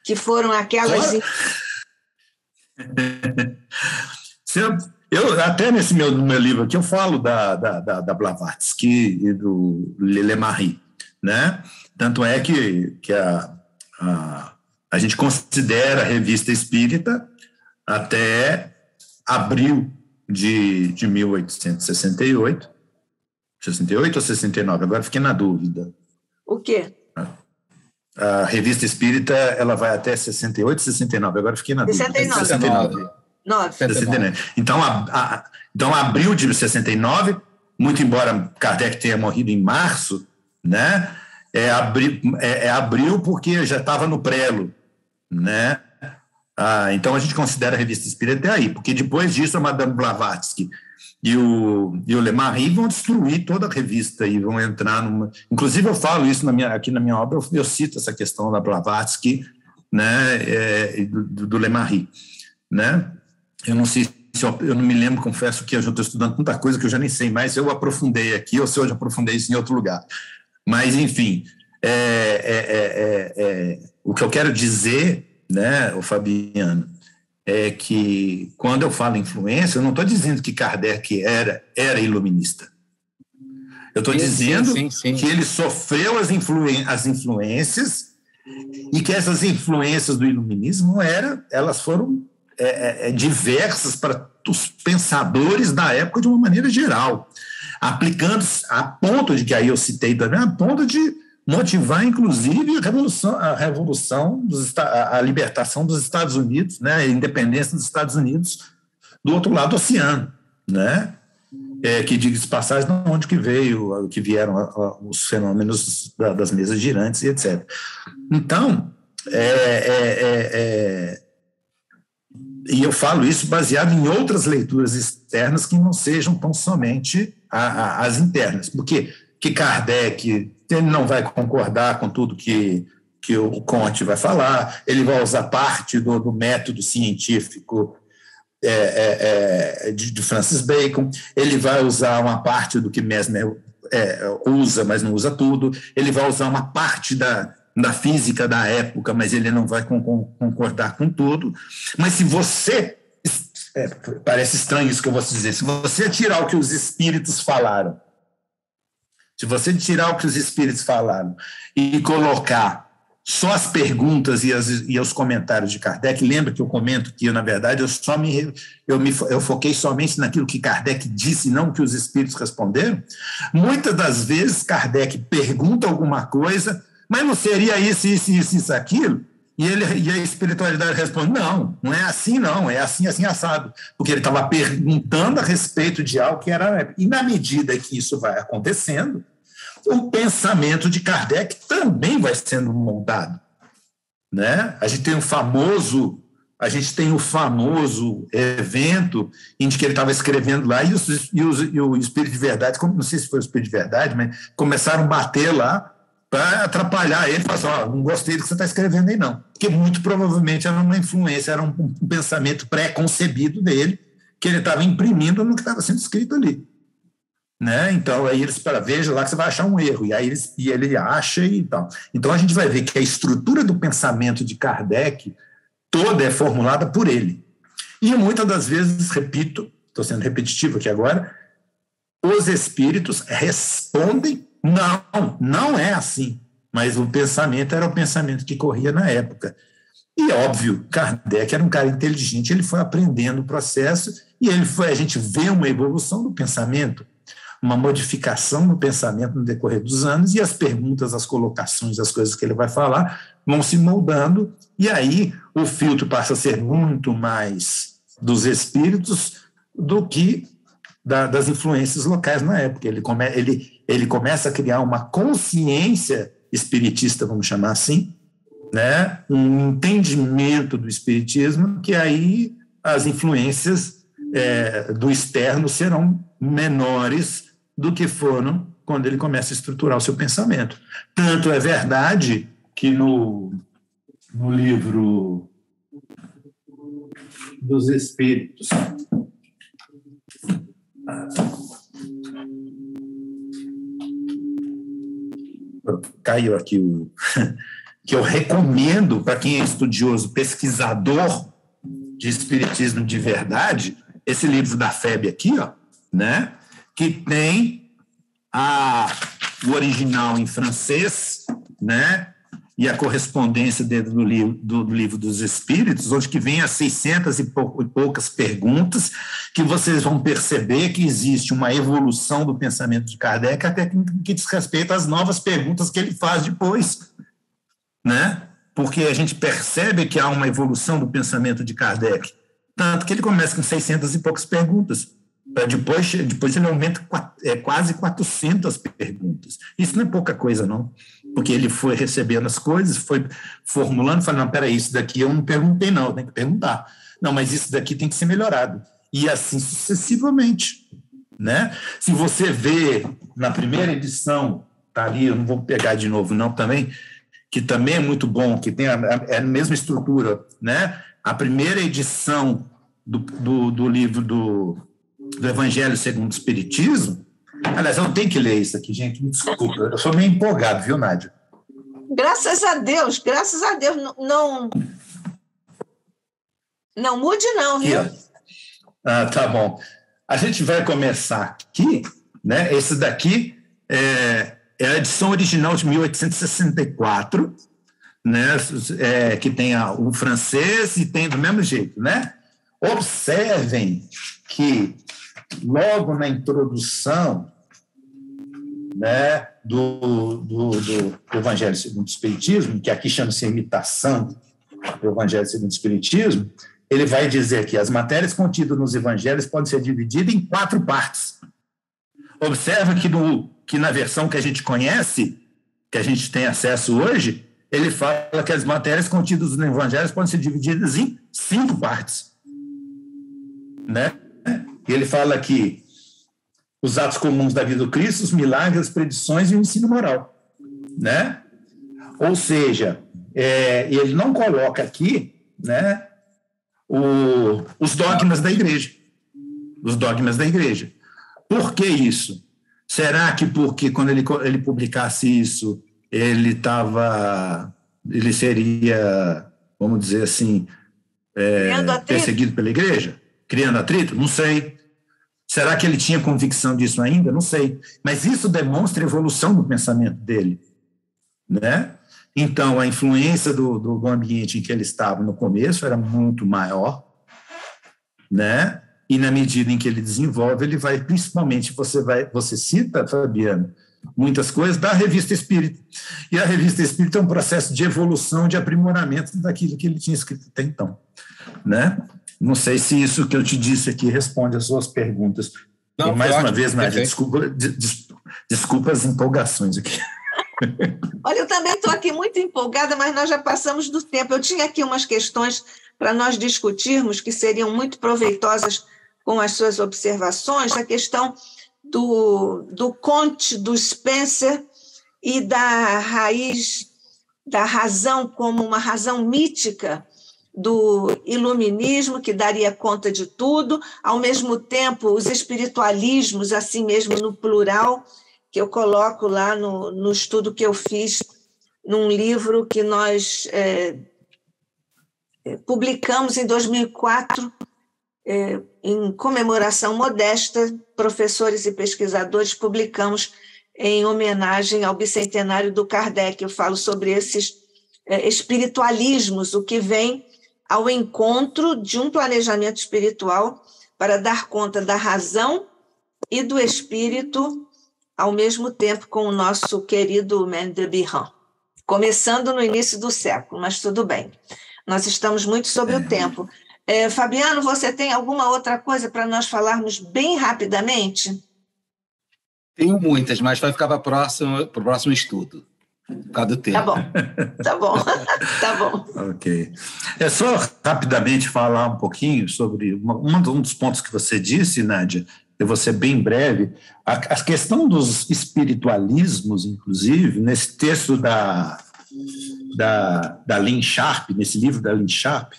que foram aquelas... Eu até nesse meu livro aqui eu falo da Blavatsky e do Leymarie, né? Tanto é que a gente considera a Revista Espírita até abril de 1868, 68 ou 69, agora fiquei na dúvida. O quê? A Revista Espírita, ela vai até 68, 69, agora fiquei na dúvida. 69. 69. Então, abril de 69, muito embora Kardec tenha morrido em março, né? Abril porque já estava no prelo, né? Então a gente considera a Revista Espírita até aí, porque depois disso a Madame Blavatsky e o Leymarie vão destruir toda a revista e vão entrar numa... Inclusive eu falo isso aqui na minha obra, eu cito essa questão da Blavatsky, né, do Leymarie, né? Eu não sei se eu não me lembro, confesso que eu já estou estudando tanta coisa que eu já nem sei mais se eu aprofundei aqui ou se eu já aprofundei isso em outro lugar. Mas, enfim, o que eu quero dizer, né, o Fabiano, é que quando eu falo influência, eu não estou dizendo que Kardec era iluminista. Eu estou dizendo que ele sofreu as influências e que essas influências do iluminismo elas foram diversas para os pensadores da época de uma maneira geral, aplicando a ponto de que aí eu citei também, a ponto de motivar, inclusive, a libertação dos Estados Unidos, né, a independência dos Estados Unidos do outro lado do oceano, né, que diga-se de passagem de onde que vieram os fenômenos das mesas girantes e etc. Então, e eu falo isso baseado em outras leituras externas que não sejam tão somente as internas, porque Kardec ele não vai concordar com tudo que o Comte vai falar, ele vai usar parte do método científico de Francis Bacon, ele vai usar uma parte do que Mesmer usa, mas não usa tudo, ele vai usar uma parte da física da época, mas ele não vai concordar com tudo. Mas se você... parece estranho isso que eu vou dizer. Se você tirar o que os espíritos falaram, e colocar só as perguntas e os comentários de Kardec, lembra que eu comento que, na verdade, eu foquei somente naquilo que Kardec disse, não que os espíritos responderam? Muitas das vezes Kardec pergunta alguma coisa, mas não seria isso, aquilo? E a espiritualidade responde, não é assim não, é assim, assado. Porque ele estava perguntando a respeito de algo que era... E na medida que isso vai acontecendo, o pensamento de Kardec também vai sendo moldado, né? A gente tem o famoso evento em que ele estava escrevendo lá e o Espírito de Verdade, não sei se foi o Espírito de Verdade, mas começaram a bater lá para atrapalhar ele, falar assim, não gostei do que você está escrevendo aí não, porque muito provavelmente era uma influência, era um pensamento pré-concebido dele, que ele estava imprimindo no que estava sendo escrito ali. Né? Então, aí veja lá que você vai achar um erro, e aí ele acha e tal. Então, a gente vai ver que a estrutura do pensamento de Kardec toda é formulada por ele. E muitas das vezes, repito, estou sendo repetitivo aqui agora, os espíritos respondem, não é assim, mas o pensamento era o pensamento que corria na época. E, óbvio, Kardec era um cara inteligente, ele foi aprendendo o processo e a gente vê uma evolução do pensamento, uma modificação do pensamento no decorrer dos anos, e as perguntas, as colocações, as coisas que ele vai falar vão se moldando, e aí o filtro passa a ser muito mais dos espíritos do que das influências locais na época. Ele começa a criar uma consciência espiritista, vamos chamar assim, né? Um entendimento do espiritismo, que aí as influências do externo serão menores do que foram quando ele começa a estruturar o seu pensamento. Tanto é verdade que no livro dos Espíritos, caiu aqui que eu recomendo para quem é estudioso, pesquisador de espiritismo de verdade, esse livro da FEB aqui, ó, né? Que tem o original em francês, né? E a correspondência dentro do livro dos Espíritos, onde que vem as 600 e poucas perguntas, que vocês vão perceber que existe uma evolução do pensamento de Kardec, até que diz respeito às novas perguntas que ele faz depois, né? Porque a gente percebe que há uma evolução do pensamento de Kardec, tanto que ele começa com 600 e poucas perguntas. Depois ele aumenta quase 400 perguntas. Isso não é pouca coisa, não. Porque ele foi recebendo as coisas, foi formulando, falando, não, peraí, isso daqui eu não perguntei, não, eu tenho que perguntar. Não, mas isso daqui tem que ser melhorado. E assim sucessivamente, né? Se você vê na primeira edição, tá ali, eu não vou pegar de novo, não, também, que também é muito bom, que tem a mesma estrutura, né? A primeira edição do livro do Evangelho segundo o Espiritismo. Aliás, eu tenho que ler isso aqui, gente, me desculpa, eu sou meio empolgado, viu, Nádia? Graças a Deus, não mude não, viu? Aqui, tá bom. A gente vai começar aqui, né? Esse daqui é a edição original de 1864, né? Que tem o francês e tem do mesmo jeito, né? Observem que logo na introdução, né, do Evangelho segundo o Espiritismo, que aqui chama-se imitação do Evangelho segundo o Espiritismo, ele vai dizer que as matérias contidas nos evangelhos podem ser divididas em 4 partes. Observa que na versão que a gente conhece, que a gente tem acesso hoje, ele fala que as matérias contidas nos evangelhos podem ser divididas em 5 partes. Né? E ele fala que os atos comuns da vida do Cristo, os milagres, as predições e o ensino moral, né? Ou seja, ele não coloca aqui, né, os dogmas da igreja. Os dogmas da igreja. Por que isso? Será que porque quando ele publicasse isso, ele seria, vamos dizer assim, perseguido pela igreja? Criando atrito? Não sei. Será que ele tinha convicção disso ainda? Não sei. Mas isso demonstra a evolução do pensamento dele, né? Então, a influência do ambiente em que ele estava no começo era muito maior, né? E na medida em que ele desenvolve, ele vai, principalmente, você cita, Fabiano, muitas coisas da Revista Espírita. E a Revista Espírita é um processo de evolução, de aprimoramento daquilo que ele tinha escrito até então, né? Não sei se isso que eu te disse aqui responde às suas perguntas. Não, e mais uma vez, Nádia, desculpa as empolgações aqui. Olha, eu também estou aqui muito empolgada, mas nós já passamos do tempo. Eu tinha aqui umas questões para nós discutirmos que seriam muito proveitosas com as suas observações, a questão do Comte, do Spencer e da razão como uma razão mítica do iluminismo, que daria conta de tudo, ao mesmo tempo os espiritualismos, assim mesmo no plural, que eu coloco lá no estudo que eu fiz num livro que nós publicamos em 2004, em comemoração modesta, professores e pesquisadores publicamos em homenagem ao bicentenário do Kardec. Eu falo sobre esses espiritualismos, o que vem ao encontro de um planejamento espiritual para dar conta da razão e do espírito ao mesmo tempo, com o nosso querido Maine de Biran, começando no início do século, mas tudo bem. Nós estamos muito sobre o tempo. Fabiano, você tem alguma outra coisa para nós falarmos bem rapidamente? Tenho muitas, mas vai ficar para o próximo estudo, por causa do tempo. Tá bom. Tá bom. Ok. É só rapidamente falar um pouquinho sobre um dos pontos que você disse, Nádia, eu vou ser bem breve, a questão dos espiritualismos, inclusive, nesse texto da Lynn Sharp, nesse livro da Lynn Sharp,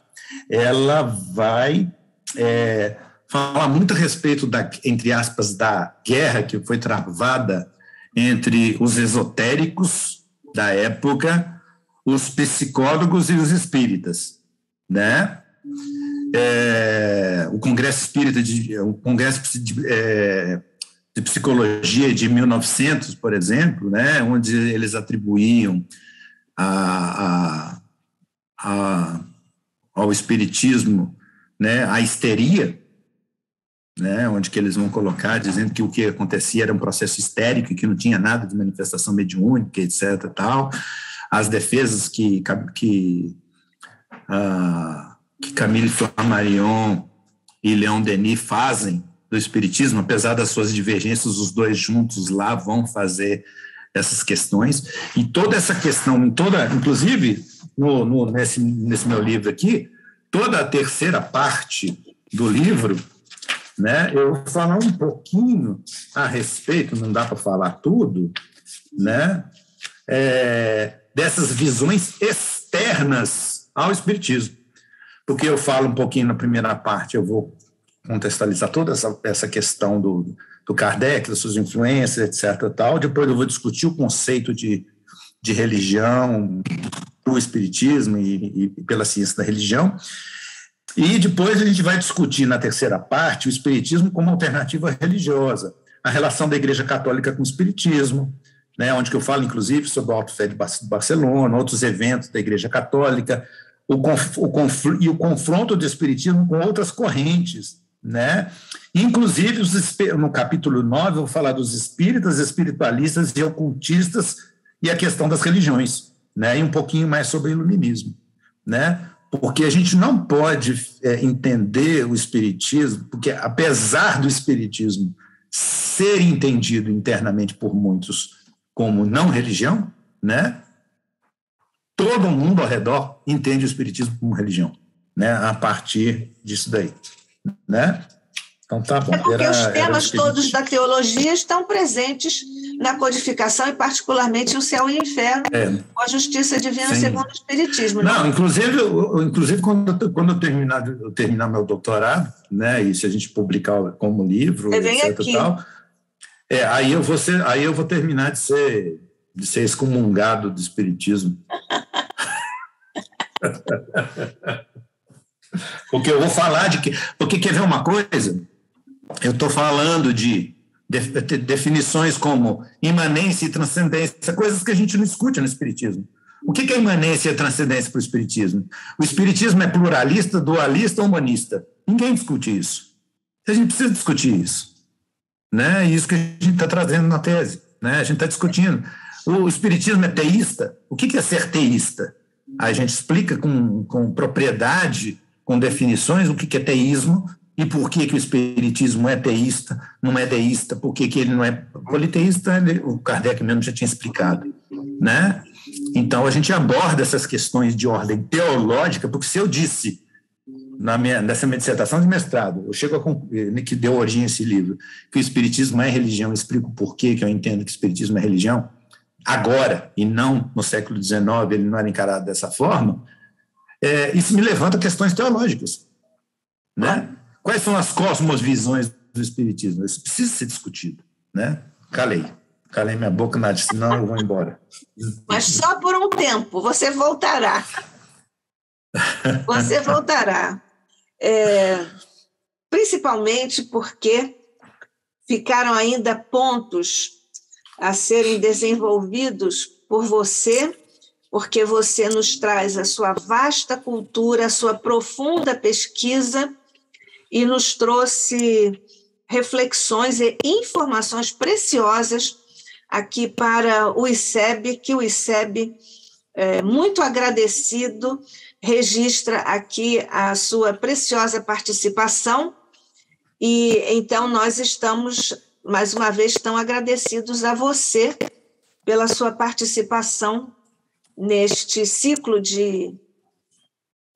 ela vai falar muito a respeito entre aspas, da guerra que foi travada entre os esotéricos da época, os psicólogos e os espíritas, né? O Congresso Espírita, o Congresso de Psicologia de 1900, por exemplo, né, onde eles atribuíam ao espiritismo, né, a histeria, né, onde que eles vão colocar, dizendo que o que acontecia era um processo histérico e que não tinha nada de manifestação mediúnica, etc. Tal. As defesas que Camille Flammarion e Leon Denis fazem do espiritismo, apesar das suas divergências, os dois juntos lá vão fazer essas questões, e toda essa questão, inclusive nesse meu livro aqui, toda a terceira parte do livro, né, eu vou falar um pouquinho a respeito, não dá para falar tudo, né, dessas visões externas ao espiritismo. Porque eu falo um pouquinho na primeira parte, eu vou contextualizar toda essa questão do Kardec, das suas influências, etc. Tal. Depois eu vou discutir o conceito de religião, o espiritismo e pela ciência da religião. E depois a gente vai discutir, na terceira parte, o espiritismo como alternativa religiosa, a relação da Igreja Católica com o espiritismo, né, onde que eu falo, inclusive, sobre o Alto Fé de Barcelona, outros eventos da Igreja Católica, o confronto do espiritismo com outras correntes, né? Inclusive, no capítulo 9, eu vou falar dos espíritas, espiritualistas e ocultistas e a questão das religiões, né? E um pouquinho mais sobre o iluminismo, né? Porque a gente não pode entender o espiritismo, porque apesar do espiritismo ser entendido internamente por muitos como não religião, né? Todo mundo ao redor entende o espiritismo como religião, né? A partir disso daí, né? Então tá bom. Porque os temas todos da teologia estão presentes na codificação e particularmente no céu e inferno, com a justiça divina segundo o espiritismo. Não, inclusive quando eu terminar meu doutorado, né? E se a gente publicar como livro, etc. Tal, aí eu vou terminar de ser excomungado do espiritismo. Porque eu vou falar porque quer ver uma coisa? Eu estou falando de definições como imanência e transcendência, coisas que a gente não discute no espiritismo. O que é imanência e transcendência para o espiritismo? O espiritismo é pluralista, dualista ou humanista? Ninguém discute isso. A gente precisa discutir isso, né? Isso que a gente está trazendo na tese, né? A gente está discutindo. O espiritismo é teísta? O que é ser teísta? A gente explica com propriedade, com definições, o que é teísmo e por que o espiritismo é teísta, não é deísta, por que ele não é politeísta, o Kardec mesmo já tinha explicado, né? Então, a gente aborda essas questões de ordem teológica, porque se eu disse, nessa minha dissertação de mestrado, eu chego que deu origem a esse livro, que o espiritismo é religião, eu explico por que eu entendo que o espiritismo é religião, agora, e não no século XIX, ele não era encarado dessa forma, isso me levanta questões teológicas, né? Quais são as cosmovisões do espiritismo? Isso precisa ser discutido, né? Calei minha boca, Nádia, senão eu vou embora. Mas só por um tempo, você voltará. Você voltará. Principalmente porque ficaram ainda pontos a serem desenvolvidos por você, porque você nos traz a sua vasta cultura, a sua profunda pesquisa e nos trouxe reflexões e informações preciosas aqui para o ICEB, que o ICEB, muito agradecido, registra aqui a sua preciosa participação. E então nós estamos, mais uma vez, tão agradecidos a você pela sua participação neste ciclo de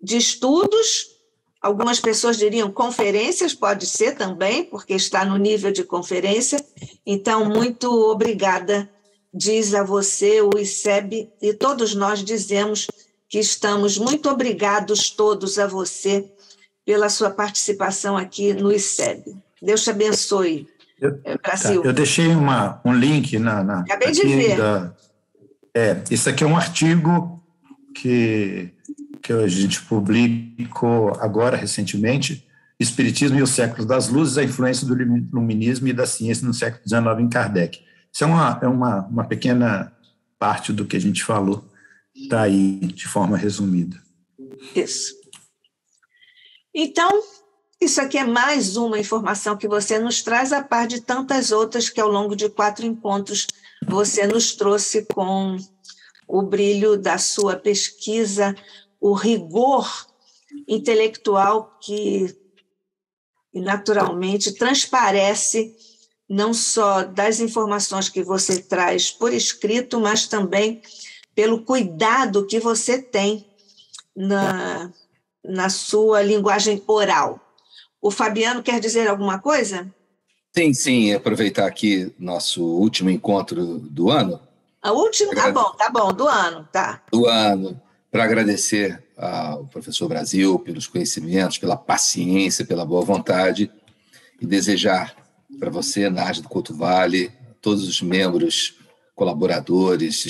estudos. Algumas pessoas diriam conferências, pode ser também, porque está no nível de conferência. Então, muito obrigada, diz a você o ICEB, e todos nós dizemos que estamos muito obrigados todos a você pela sua participação aqui no ICEB. Deus te abençoe, Brasil. Eu deixei um link Acabei de ver. Isso aqui é um artigo que a gente publicou agora, recentemente, Espiritismo e os Séculos das Luzes, a influência do iluminismo e da ciência no século XIX em Kardec. Isso é uma pequena parte do que a gente falou, está aí de forma resumida. Isso. Então, isso aqui é mais uma informação que você nos traz, a par de tantas outras que ao longo de 4 encontros você nos trouxe com o brilho da sua pesquisa, o rigor intelectual que naturalmente transparece não só das informações que você traz por escrito, mas também pelo cuidado que você tem na sua linguagem oral. O Fabiano quer dizer alguma coisa? Sim, aproveitar aqui nosso último encontro do ano. A última? Tá bom, do ano, tá. Do ano, para agradecer ao professor Brasil pelos conhecimentos, pela paciência, pela boa vontade, e desejar para você, Nádia do Couto Vale, todos os membros, colaboradores,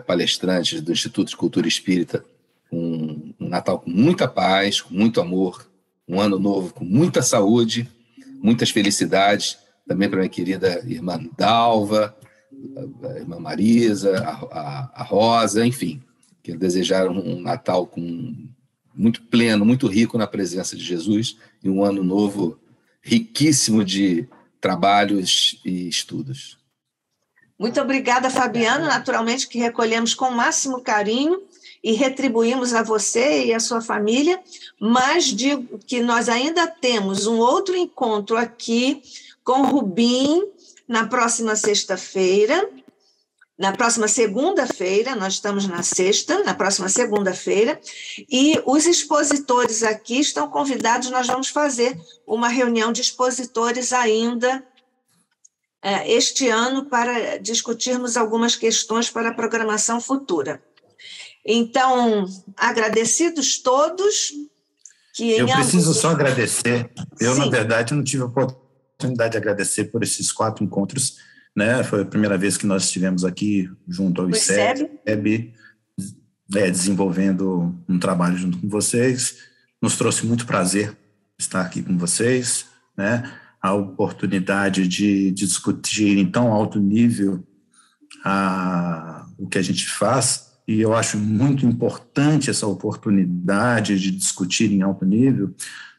palestrantes do Instituto de Cultura Espírita, um Natal com muita paz, com muito amor, um ano novo com muita saúde, muitas felicidades, também para minha querida irmã Dalva, a irmã Marisa, a Rosa, enfim, que desejaram um Natal muito pleno, muito rico na presença de Jesus, e um ano novo riquíssimo de trabalhos e estudos. Muito obrigada, Fabiano, naturalmente que recolhemos com o máximo carinho e retribuímos a você e a sua família, mas digo que nós ainda temos um outro encontro aqui com Rubim na próxima sexta-feira, na próxima segunda-feira, nós estamos na sexta, na próxima segunda-feira, e os expositores aqui estão convidados, nós vamos fazer uma reunião de expositores ainda este ano para discutirmos algumas questões para a programação futura. Então, agradecidos todos. Eu preciso só agradecer. Eu, Sim. Na verdade, não tive a oportunidade de agradecer por esses 4 encontros, né? Foi a primeira vez que nós estivemos aqui junto ao ICEB, desenvolvendo um trabalho junto com vocês. Nos trouxe muito prazer estar aqui com vocês, né? A oportunidade de discutir em tão alto nível o que a gente faz, e eu acho muito importante essa oportunidade de discutir em alto nível,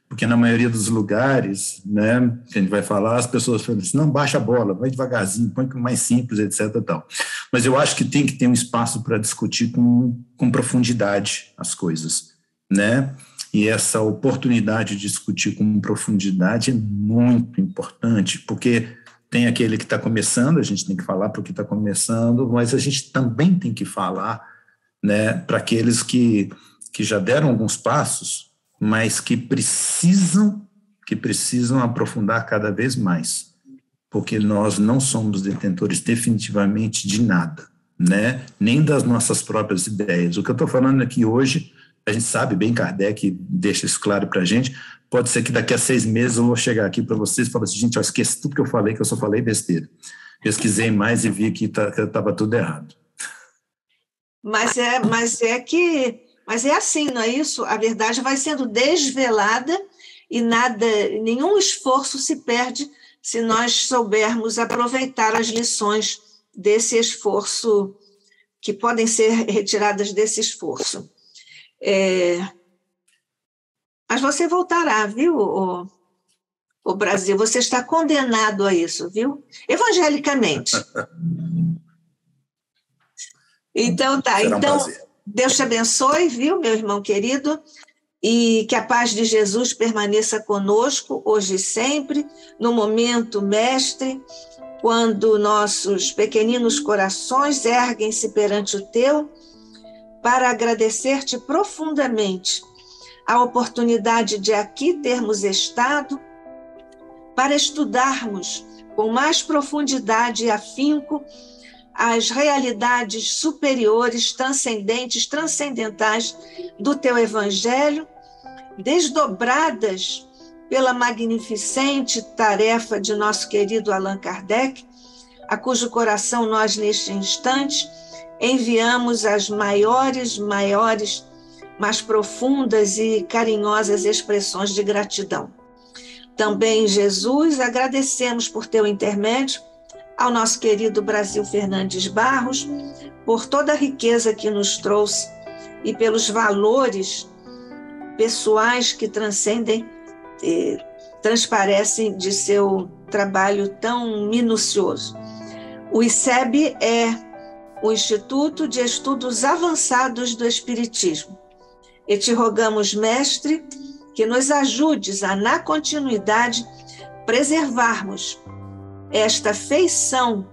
porque na maioria dos lugares, né, que a gente vai falar, as pessoas falam assim, não, baixa a bola, vai devagarzinho, põe mais simples, etc. Tal. Mas eu acho que tem que ter um espaço para discutir com profundidade as coisas, né? E essa oportunidade de discutir com profundidade é muito importante, porque tem aquele que está começando, a gente tem que falar para o que está começando, mas a gente também tem que falar, né, para aqueles que já deram alguns passos, mas que precisam aprofundar cada vez mais, porque nós não somos detentores definitivamente de nada, né, nem das nossas próprias ideias. O que eu estou falando aqui hoje, a gente sabe bem, Kardec deixa isso claro para a gente, pode ser que daqui a 6 meses eu vou chegar aqui para vocês e falar assim, gente, eu esqueci tudo que eu falei, que eu só falei besteira. Pesquisei mais e vi que estava tudo errado. Mas é assim, não é isso? A verdade vai sendo desvelada e nenhum esforço se perde se nós soubermos aproveitar as lições desse esforço que podem ser retiradas desse esforço. Mas você voltará, viu, o Brasil? Você está condenado a isso, viu? Evangelicamente. Então, tá. Então, Deus te abençoe, viu, meu irmão querido? E que a paz de Jesus permaneça conosco, hoje e sempre, no momento, mestre, quando nossos pequeninos corações erguem-se perante o teu, para agradecer-te profundamente a oportunidade de aqui termos estado, para estudarmos com mais profundidade e afinco as realidades superiores, transcendentes, transcendentais do teu Evangelho, desdobradas pela magnificente tarefa de nosso querido Allan Kardec, a cujo coração nós, neste instante, enviamos as maiores, mais profundas e carinhosas expressões de gratidão. Também, Jesus, agradecemos por teu intermédio ao nosso querido Brasil Fernandes Barros, por toda a riqueza que nos trouxe e pelos valores pessoais que transparecem de seu trabalho tão minucioso. O ICEB é o Instituto de Estudos Avançados do Espiritismo. E te rogamos, mestre, que nos ajudes a, na continuidade, preservarmos esta feição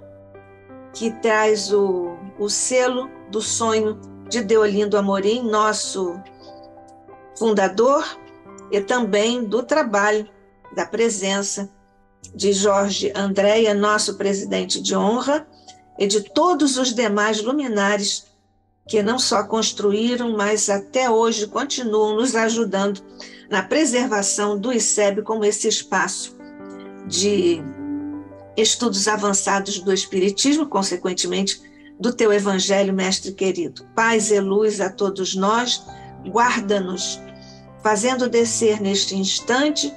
que traz o selo do sonho de Deolindo Amorim, nosso fundador, e também do trabalho, da presença de Jorge Andréia, nosso presidente de honra, e de todos os demais luminares que não só construíram, mas até hoje continuam nos ajudando na preservação do ICEB como esse espaço de estudos avançados do Espiritismo, consequentemente, do teu Evangelho, mestre querido. Paz e luz a todos nós, guarda-nos, fazendo descer neste instante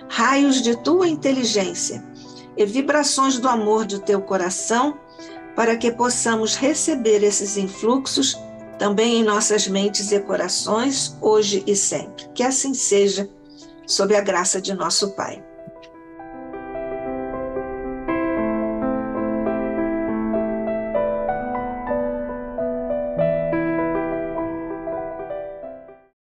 raios de tua inteligência e vibrações do amor do teu coração, para que possamos receber esses influxos também em nossas mentes e corações, hoje e sempre. Que assim seja, sob a graça de nosso Pai.